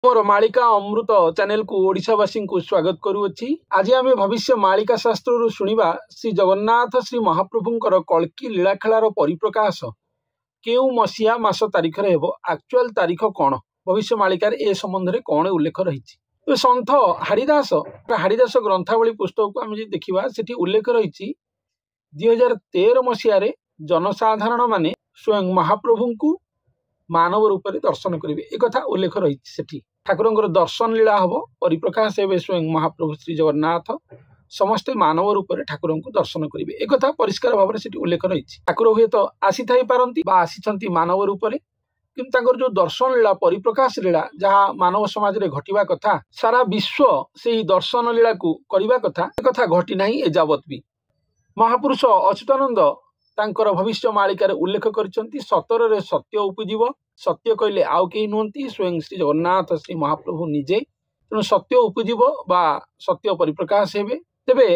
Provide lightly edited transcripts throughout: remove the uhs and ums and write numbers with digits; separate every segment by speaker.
Speaker 1: मोर मालिका अमृत चैनल को ओडिशावासी को स्वागत करुअछि। आज आम भविष्य मालिका शास्त्र शुणा श्री जगन्नाथ श्री महाप्रभुंकर कल्की लीलाखेलार परिप्रकाश केउ मसीहा मास तारीख रे हेबो, एक्चुअल तारीख कौन, भविष्य मालिकार ए संबंध में कौन उल्लेख रही। तो सन्थ हारिदास ग्रंथावली पुस्तक को आम देखा से उल्लेख रही 2013 मसीह जनसाधारण माने स्वयं महाप्रभु को मानव रूप में दर्शन करेंगे, एक कथा उल्लेख रही। ठाकुर दर्शन लीला हम परिप्रकाश हे स्वयं महाप्रभु श्री जगन्नाथ समस्ते मानव रूप में ठाकुर को दर्शन करेंगे, एक कथा परिष्कार भाव में उल्लेख रही। ठाकुर हुए तो आसी थाई पारती आसी मानव रूप में, किंतु जो दर्शन लीला परिप्रकाश लीला जहाँ मानव समाज रे घटिबा कथा सारा विश्व से ही दर्शन लीला को करबा कथा एक कथा घटी नहीं एजावत भी। महापुरुष अच्युतानंद तांकर भविष्य मालिकार उल्लेख करछंती सतर रे सत्य उपजीव, सत्य कहले आउ केही नुहंती स्वयं श्री जगन्नाथ श्री महाप्रभु निजे, तेणु सत्य उपजीव बा सत्य परिप्रकाश हेबे। तेबे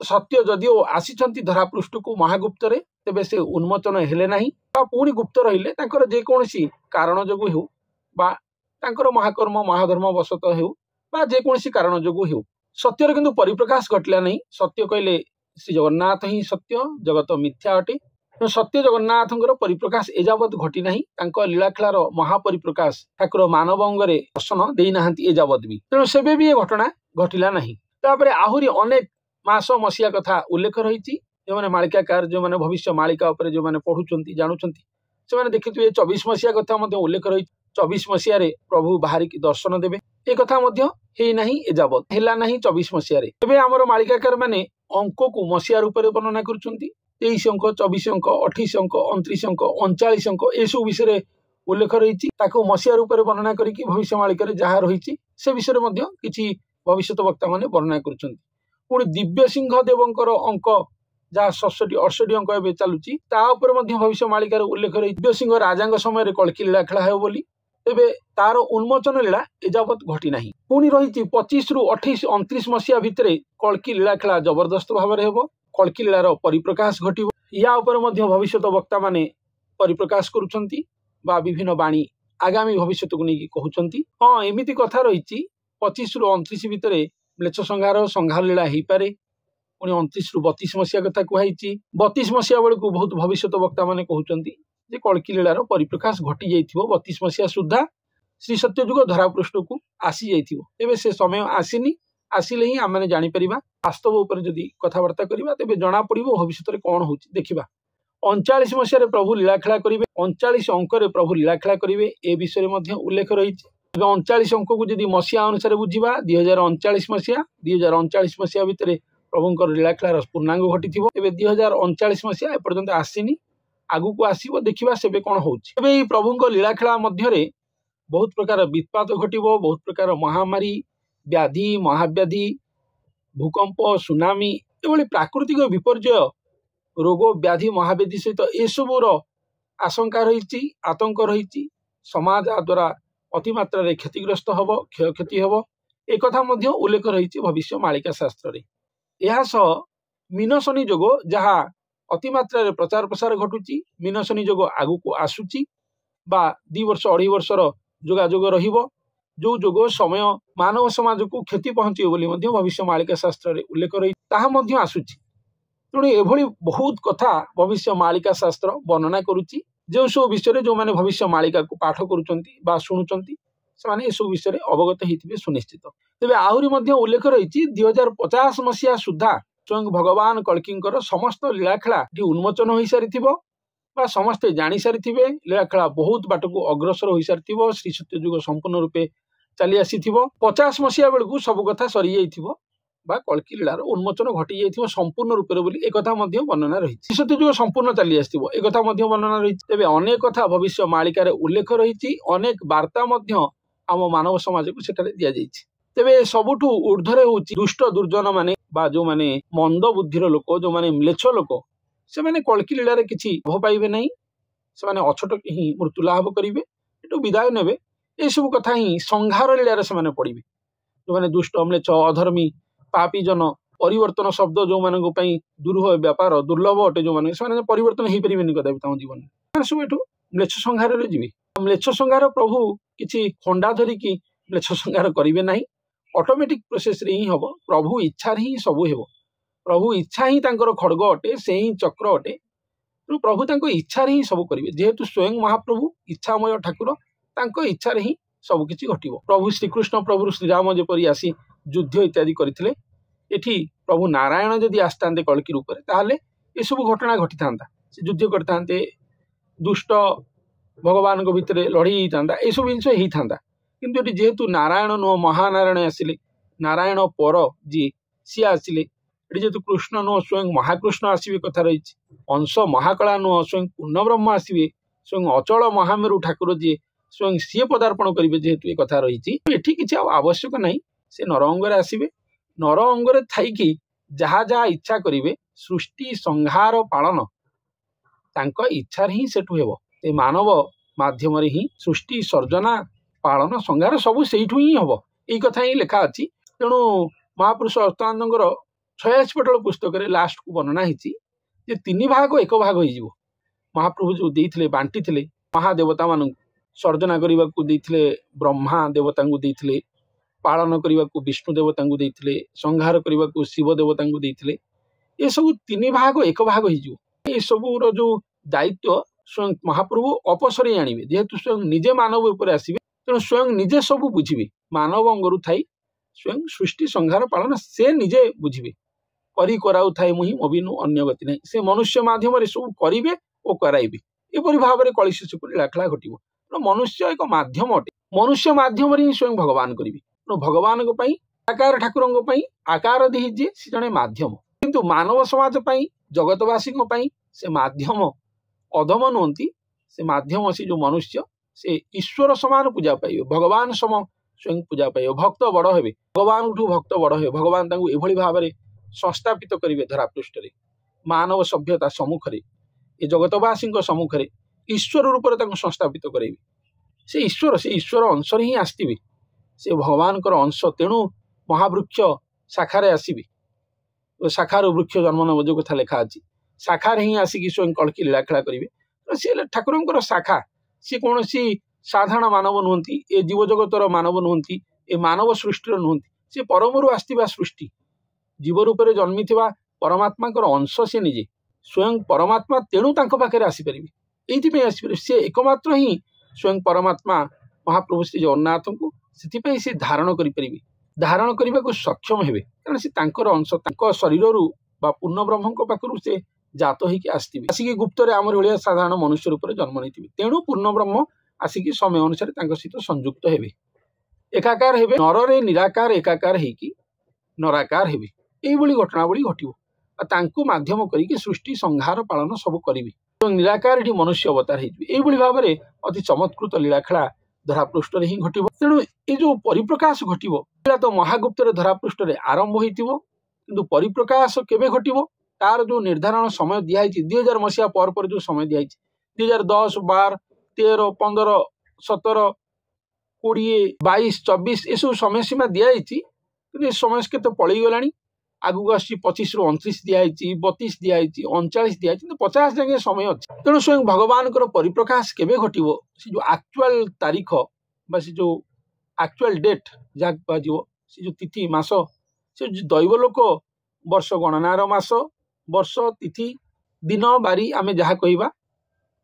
Speaker 1: सत्य जदिओ आसीछंती धरापृष्ठ को महागुप्त रे, तेबे से उन्मोचन हेले नाही बा पुणी गुप्त रहिले तांकर जे कोनसी कारण जोगु हेउ बा तांकर महाकर्म महाधर्म वशत हेउ बा जे कोनसी कारण जोगु हेउ, सत्यर किंतु परिप्रकाश घटला नहीं। सत्य कहले श्री जगन्नाथ ही सत्य, जगत मिथ्या अटे। सत्य जगन्नाथ परिप्रकाश एजावत घटी नहीं, लीलाखेलार महापरिप्रकाश ठाकुर मानव अंगरे दर्शन देना एजावत भी, तेणु सेबे भी ये घटना घटिला नहीं। तापर आहुरी अनेक मास मसीहा कथा उल्लेख रही। जो मैंने मालिकाकार जो मैंने भविष्य मालिका उपर जो मैंने पढ़ुंट जानुंट से देखिए 24 मसीहा कथा उल्लेख रही। 24 मसीह प्रभु बाहरिकी दर्शन देवे, एक कथा एजावत है ना 24 मसीह। आमर मालिकाकार माने अंक को मसीहा रूप में वर्णना कर 23 अंक 24 अंक 28 अंक 29 अंक 39 अंक एसबू विषय उल्लेख रही। मसीहा रूप में वर्णना करके भविष्य मालिकार जहाँ रही से विषय में किसी भविष्य वक्ता मैंने वर्णना कर। पुणी दिव्य सिंह देवंकर अंक जहाँ 67 68 अंक ए चलुची भविष्य मालिकार उल्लेख रही। दिव्य सिंह राजा समय कल्की लीला खेला हो बोली, तेबे तार उन्मोचन लीला एजावत घटी नहीं। पुणी रही 25 रु 28 29 मसीहा भितर कल्की लीला खेला जबरदस्त भाव में हेबो, कल्की लीलार परिप्रकाश घटिबो। या उपर भविष्य वक्ता माने परिप्रकाश करुछंती बा विभिन्न बाणी आगामी भविष्य को नहीं कहउछंती। हाँ एमिति कथा रही 25 रु 29 भितर म्लेच्छ संहार लीला हो पारे। पुणी 29 रु 32 मसीहा कथा कहुई। 32 मसीहा बेलू बहुत भविष्य वक्ता मैंने कहते जे कल्की लीलार परिप्रकाश घटी जाइथिबो। 32 मसीहा सुधा श्री सत्ययुग धरापृष्ठ को आसी जाइथिबो। एबे से समय आसीनी, आसिले ही आम जापर वास्तव उपर जदि कथबार्ता करवा तेज जना पड़ो भविष्य कौन हो देखा। 39 मसीह प्रभु लीलाखेला करेंगे, 39 अंक प्रभु लीलाखेला करेंगे ए विषय में उल्लेख रही। 39 अंक को जदि मसीहा अनुसार बुझा 2039 मसीहा 2039 मसीहा भितर प्रभुंर लीलाखेलार पूर्णांग घटी। 2039 मसीहा एपर्यंत आसीनी, आगु को आसो देखा से कौन हो। प्रभुंर लीलाखेला मध्य बहुत प्रकार वित्पात घटो, बहुत प्रकार महामारी व्याधि महाव्याधि भूकंप सुनामी एभली प्राकृतिक विपर्यय रोग व्याधि महाव्याधि सहित एसबूर आशंका रही, आतंक रही। समाज द्वारा अतिमात्रा क्षतिग्रस्त हम, क्षयक्षति हम, एक उल्लेख रही भविष्य मालिका शास्त्र रे। यह सह मीनशनि जोग जहाँ अतिमात्रा प्रचार प्रसार घटुची, मीनशनि जोग आगु को आसुची बा 2 वर्ष 2.5 वर्षर जोगाजोग रहिबो, जो जोग समय मानव समाज को क्षति पहुंचे बोली भविष्य मालिका शास्त्र रे उल्लेख रही आसुची। तेणु एभली बहुत कथा भविष्य मालिका शास्त्र वर्णना करुची। जो सब विषय जो मैंने भविष्य मालिका को पाठ करुचंती बा शुणुचंती से सब विषय अवगत होते सुनिश्चित। तेज आहरी उल्लेख रही 2050 मसीहा सुधा स्वयं भगवान कल्कींकर समस्त लीलाखेला उन्मोचन हो सारी समस्ते जानी सारी लीलाखेला बहुत बाट को अग्रसर हो सारी श्री सत्ययुग संपूर्ण रूपे चली आसी। 50 मसीहा बेलू सब कथा सरी जाइथिबो बा कल्की लीलार उन्मोचन घटी जाइथिबो संपूर्ण रूपे बोली एक कथा वर्णना रही। श्री सत्ययुग संपूर्ण चली आसथिबो एक कथा वर्णना रही। तेबे अनेक कथा भविष्य मालिकार उल्लेख रही, अनेक वार्ता आम मानव समाज को सेठारे दिया जाइछि। तेबे सबुठु ऊर्ध्वरे होउछि दुष्ट दुर्जन माने बा जो माने मंद बुद्धिर लोक, जो माने म्लेच्छ लोक, से माने कल्की लीलार किछि भो पाइबे नहीं, से माने अछट ही मृत्यु लाभ करिवे, एटु विदाय नेबे। ये सब कथा ही संहार लीलार से माने पड़िबे। जो माने दुष्ट म्लेच्छ अधर्मी पापी जन परिवर्तन शब्द जो मानक दुर्ह व्यापार दुर्लभ अटे, जो मैंने परिवर्तन हो पारे कदापि जीवन सब एठू म्लेच्छ संहार जी। म्लेच्छ संहार प्रभु किसी खंडा धरिकी म्लेच्छ संहार करेंगे ना ऑटोमेटिक प्रोसेस रे ही हम प्रभु इच्छा ही सब हेब प्रभु इच्छा ही खड्ग अटे से ही चक्र अटे तेणु प्रभु तांको इच्छा ही सब करेंगे जेहेतु स्वयं महाप्रभु इच्छामय ठाकुर तांको इच्छा ही सबकिछि घटिबो प्रभु श्रीकृष्ण प्रभु श्रीराम जेपरी आसी युद्ध इत्यादि करथिले एठी प्रभु नारायण जदि आसतांते कल्की रूप में ताहले ये सब घटना घटी था से युद्ध करते दुष्ट भगवान को भितर लड़ी होता ये सब जिन होता किंतु जेहेतु नारायण नुह महानारायण आसिले नारायण पर जी सी आसिले जेहेतु कृष्ण नुह स्वयं महाकृष्ण आसवे कथा रही अंश महाकला नुह स्वयं पूर्ण ब्रह्म आसवे स्वयं अचल महामेरु ठाकुर जी स्वयं सी पदार्पण करेंगे जेहेतु ये कथा रही किसी आवश्यक ना से नर अंगरे आसवे नर अंगरे थी जहाँ जहाँ इच्छा करेंगे सृष्टि संहार पालन तांको इच्छा ही सेठू हेब से मानव माध्यम ही सृष्टि सर्जना पालन संहार सबू से ही हम यही कथा ही लिखा अच्छी तेणु महापुरुष अर्थानंदर 86 पटल पुस्तक लास्ट को वर्णना होती तीन भाग एक भाग हो महाप्रभु जो देते बांटी थे महादेवता मान सर्जना करने को देते ब्रह्मा देवता को देते पालन करने को विष्णु देवता को देते संहार करने को शिव देवता को देते ये सब तीन भाग एक भाग हो सबूर जो दायित्व स्वयं महाप्रभु अपसरे आनिबे जेहेतु स्वयं निजे मानव उपर आसवे तेणु स्वयं निजे सब बुझे मानव अंगरू थाई स्वयं सृष्टि संहार पालन से निजे बुझे करी कराऊ थाए मुहि अभिनु अन्य गति नहीं से मनुष्य माध्यम सब करेंगे और कराइबे एपरी भाव में कली शिशु लीलाखेला घटो मनुष्य एक माध्यम अटे मनुष्य माध्यम ही स्वयं भगवान करेंगे भगवान आकार ठाकुर आकार दी से जड़े मध्यम किंतु मानव समाज जगतवासी से माध्यम अधम नुहति से माध्यम से जो मनुष्य से ईश्वर समान पूजा पाइबे भगवान सम स्वयं पूजा पाइबे भक्त बड़ हे भगवान भक्त बड़ हे भगवान एभली भाव में संस्थापित करेंगे धरापृष्ठ मानव सभ्यता सम्मुखें ये जगतवासी सम्मुखें ईश्वर रूप में संस्थापित करेंगे से ईश्वर अंश ही आसवे से भगवान अंश तेणु महावृक्ष शाखार आसवे शाखार वृक्ष जन्म नब जो कथा लिखा अच्छी शाखार ही आसिक स्वयं कल्की लीलाखेला करेंगे सी ठाकुर शाखा सी कौन सी साधारण मानव नुहति ए जीव जगतर मानव नुहति ए मानव सृष्टि नुहति से परमरु आसवा सृष्टि जीव रूप में जन्मी परमात्मा अंश से निजे स्वयं परमात्मा तेणु पाखे आसीपर ये आसपर सी एकमात्र ही स्वयं परमात्मा महाप्रभु श्री जगन्नाथ को से धारण करें धारण करने को सक्षम हे कारण से अंश शरीर पूर्ण ब्रह्म पाखु से जात होगी आसिक गुप्त आमर भाया साधारण मनुष्य रूप में जन्म नहीं तेणु पूर्ण ब्रह्म आसिक समय अनुसार सहित संयुक्त हे एकाकार हे नर निराकार एकाकार होगी नराकार हे यही घटनावली घटो मध्यम करके सृष्टि संहार पालन सब करेंगे निराकार ये मनुष्य अवतार हो भाव में अति चमत्कृत लीलाखेला धरापृष्ठ ही घटो तेणु ये जो परिप्रकाश घटो तो महागुप्त धरापृष्ठ आरंभ हो परिप्रकाश केवे घटो तार जो निर्धारण समय दिखाई 2000 मसीहा पर जो समय दिखाई 2010, 12, 13, 15, 17, 20, 22, 24 ये सब समय सीमा दिखाई समय के पलैगला आगू आस 25 ରୁ 29 दिखाई 32 दिखाई 39 दिखाई 50 जाए समय अच्छे तेणु स्वयं भगवान परिप्रकाश केवे घटो से जो एक्चुअल तारीख से जो एक्चुअल डेट जहाँ से जो तिथि मास से दैवलोक वर्ष गणनार मास वर्ष तिथि दिन बारी आमे जहाँ कहवा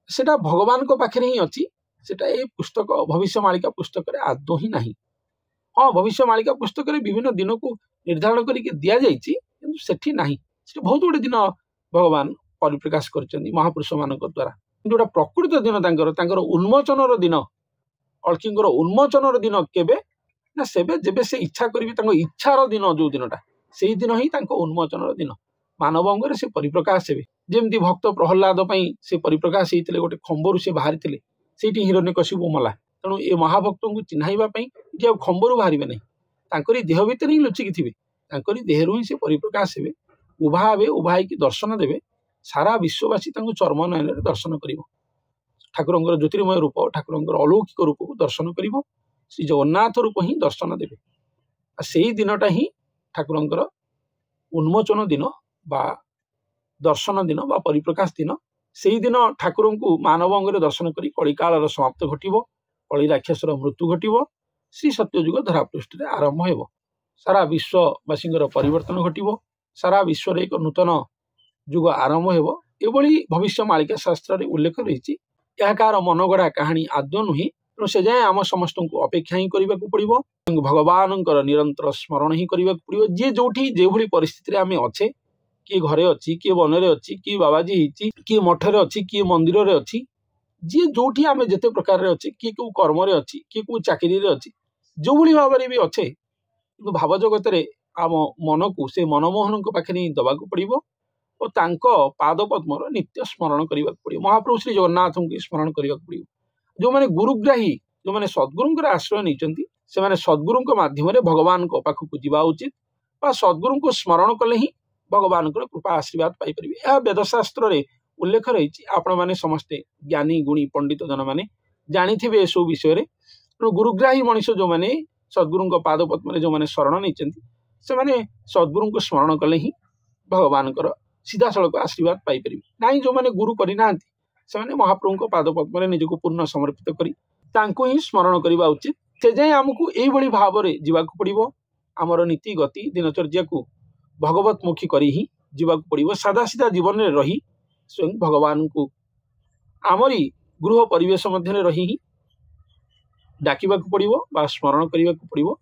Speaker 1: सेटा भगवान को पाखे ही अच्छी सेटा ये पुस्तक भविष्य मालिका पुस्तक आदौ ही नहीं हाँ भविष्य मालिका पुस्तक विभिन्न दिन को निर्धारण करके दि जाठी ना बहुत गुड़े दिन भगवान परिप्रकाश कर महापुरुष मान द्वारा जोटा प्रकृत दिन उन्मोचन दिन कल्की उन्मोचन दिन केबे ना सेबे जेबे से इच्छा करेंगे इच्छार दिन जो दिनटा से दिन ही उन्मोचन दिन मानव अंग से परिप्रकाश हे जमी भक्त प्रहलाद से परिप्रकाश होते गोटे खंबरू से बाहरी से हिरण्यकशिपु मला तेणु ये महाभक्त को चिन्हवाई ये खंबरू बाहर नहीं देह भितर ही लुचिकी थे देहरु ही से परिप्रकाश हे उभा हे उभा की दर्शन देवे सारा विश्ववासी चर्म नयन दर्शन कर ठाकुर ज्योतिर्मय रूप ठाकुर अलौकिक रूप को दर्शन कर श्री जगन्नाथ रूप ही दर्शन देवे से दिनटा ही ठाकुर उन्मोचन दिन बा दर्शन दिन बा परिप्रकाश दिन से दिन ठाकुर को मानव अंग दर्शन कर कलिकाल समाप्त घटो कली राक्षसर मृत्यु घटो श्री सत्ययुग धरापृष्ठ आरंभ हो सारा विश्ववासी परिवर्तन घटव सारा विश्व एक नूतन युग आरंभ हो एभली भविष्य मालिका शास्त्र उल्लेख रही यार मनगढ़ा कहानी आदौ नुहे तेणु से जाए आम समस्त को अपेक्षा ही करने को पड़ो भगवान निरंतर स्मरण ही करने को पड़ो जी जो जो परिस्थिति आम अच्छे किए घरे अच्छी किए वन में अच्छी किए बाबाजी होती किए मठे अच्छी किए मंदिर में अच्छी जी जो आम जिते प्रकार अच्छे किए कौ कर्म अच्छी किए कौ चाकरी अच्छी जो भाव में भी अच्छे कि भाव जगत आम मन को से मनमोहन पाखे दबाक पड़ो और पाद पद्म नित्य स्मरण करने को पड़ो महाप्रभु श्री जगन्नाथ को स्मरण करने को पड़ो जो मैंने गुरुग्राही जो मैंने सद्गुरु आश्रय नहीं से मैंने सद्गुरु माध्यम भगवान पाखक जावा उचित सद्गुरु को स्मरण कले ही भगवान कृपा आशीर्वाद पाइपर यह वेदशास्त्र उल्लेख रही आपण मैंने समस्ते ज्ञानी गुणी पंडित जन मैंने जानी थे सब विषय गुरुग्राही मनीष जो मैंने सद्गुरु पाद पद्म जो मैंने शरण नहीं से मैंने सद्गुरु को स्मरण कले ही भगवान सीधा सड़क आशीर्वाद पाइपर ना जो मैंने गुरु करना से महाप्रभु पाद पद्म निजक पूर्ण समर्पित कर ही स्मरण करने उचित से जाए आमको यही भाव में जावाक पड़ो आमर नीति गति दिनचर्या को भगवतमुखी करी ही जावाक पड़ो सादा सीधा जीवन में रही स्वयं भगवान को आमरी गृह परिवेश मध्य रही ही डाकिबा पड़ो बा स्मरण करने को पड़ो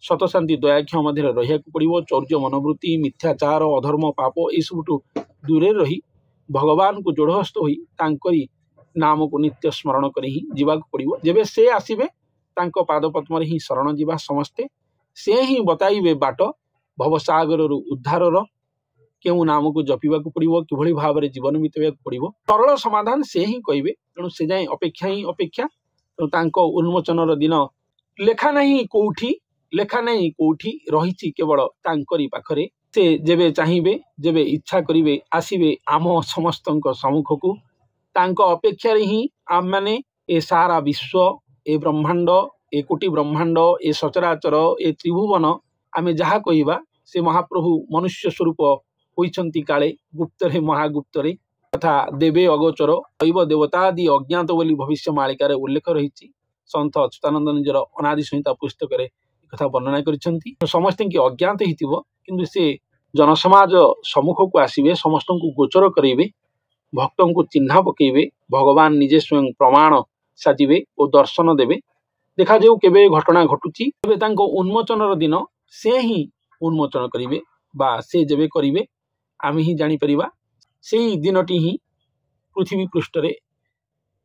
Speaker 1: सत शांति दयाख्य मध्य रहा पड़ो चौर्य मनोवृत्ति मिथ्याचार अधर्म पाप ये सब दूरे रही भगवान को जोड़हस्त होई नाम को नित्य स्मरण कर ही जावाक पड़ो जेबे से आसबे पाद पद्म ही शरण जीवा समस्ते से ही बताइबे बाट भवसागर उद्धार क्यों नाम को जपिबा पड़ो कि भाव में जीवन बीतवा पड़ो सरल समाधान से ही कहे तेणु से जाए अपेक्षा ही अपेक्षा तेणु उन्मोचन दिन लेखा नहीं कौटी रही केवल तांकरी पाखरे से जेबे चाहिए जेबे इच्छा करिवे आसिबे आम समस्त सम्मुख को तांको अपेक्षा ही आम माने ए सारा विश्व ए ब्रह्मांड ए कोटि ब्रह्मांड ए सचराचर ए त्रिभुवन आम जहाँ कहवा से महाप्रभु मनुष्य स्वरूप होइछंती काले गुप्तरे महागुप्तरे तथा देवे अगोचर दैव देवतादि अज्ञात बोली भविष्य मालिकार उल्लेख रही सन्थ अच्युतानंद निजर अनादि संहिता पुस्तक कथा वर्णना करिसेंती समस्त की अज्ञात हिथिबो किंतु से जनसमाज सम्मुख को आसिबे समस्त को गोचर करेबे भक्तों को चिन्ह पकेबे भगवान निजे स्वयं प्रमाण साजिबे और दर्शन देबे देखा जाऊ केबे घटना घटुची तेबे तांको उन्मोचन दिन से ही उन्मोचन करिवे बा से जेबे करिवे आमे ही जानी परिबा सेही दिनटी ही पृथ्वी पृष्ठ रे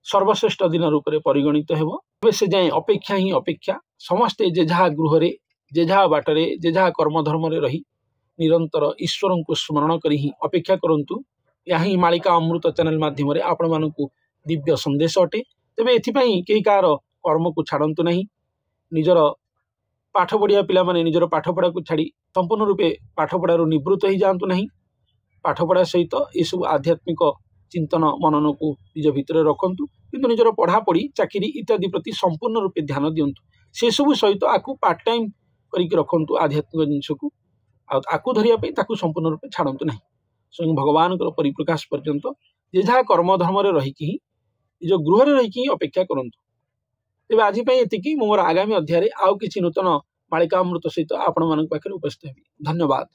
Speaker 1: सर्वश्रेष्ठ दिन रूप में परिगणित हेबो से जाए अपेक्षा ही अपेक्षा समस्ते जे जहा गृह रे जे जहा बाटरे जे जहा कर्म धर्म रे रही निरंतर ईश्वर को स्मरण करी ही अपेक्षा करंतु यही मालिका अमृत चैनल माध्यम रे आपण मानकु दिव्य संदेश अटे तेबे एथिपई केही कार कर्म को छाड़ंतु नहीं निजर पाठ पढ़िया पिला माने निजर पाठ पढ़ा को छाड़ी संपूर्ण रूपे पाठ पढ़ार निवृत्त ही जातु नहीं पाठ पढ़ा सहित ये सब आध्यात्मिक चिंतन मनन को निज भितर रखंतु किंतु निजर पढ़ापढ़ी चाकरी इत्यादि प्रति संपूर्ण रूपे ध्यान दिंतु से सब सहित आकु पार्ट टाइम करके रखंतु आध्यात्मिक जिनस को आकु धरिया ताकु संपूर्ण रूपे छाड़ंतु नहीं स्वयं भगवान परिप्रकाश पर्यंत जे जहाँ कर्म धर्म रही निज गृह रही अपेक्षा करंतु तेज आज ये मोर आगामी अध्याय आउ किसी नूतन मालिका अमृत सहित आपण मान पाखे उपस्थित हेबी धन्यवाद।